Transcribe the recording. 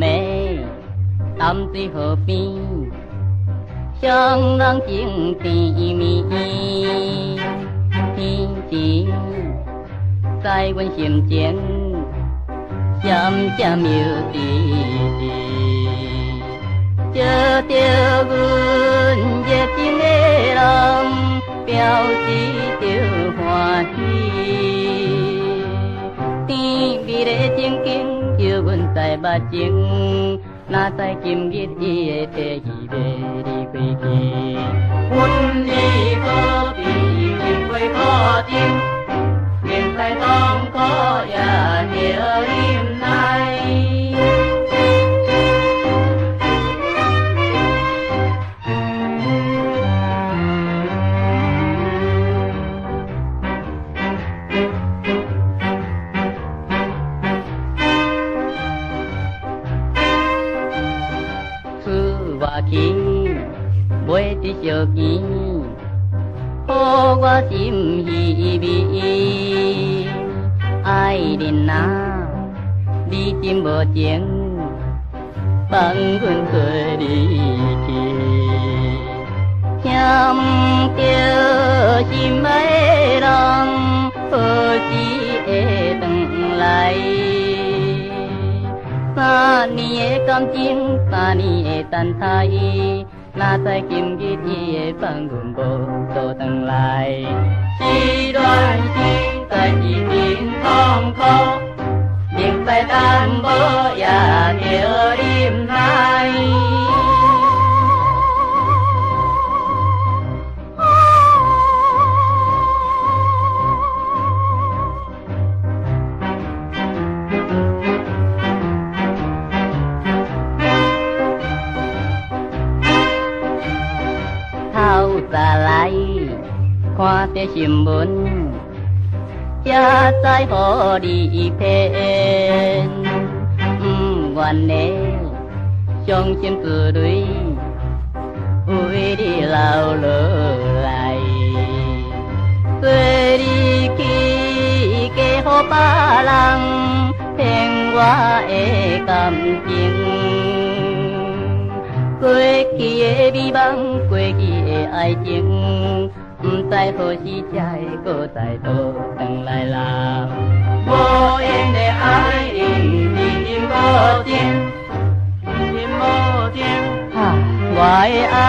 暝，淡水河边，双人情甜蜜。天前，在阮心前，闪闪又滴滴，照着阮热情的人，表示着欢喜。甜蜜的情景，叫阮在目前，哪知今日伊的提议要离开去。阮离可比因为可定，明在痛苦也着忍耐。买一小钱，予我心稀微。爱人啊，你真无情，放阮做离去。听毋着心爱的人，何时会回来？3年的感情，3年的等待。哪知今日伊会放阮无倒转来，失恋时在一阵痛苦，明知淡薄也着忍耐。透早来看这新闻，才知予你骗，不愿的伤心之泪，为你流落来。做你去嫁予别人，骗我的感情。过去的美梦，过去的爱情，不知何时才会搁再倒转来啦。无缘的爱人，你无情，你无情，我的爱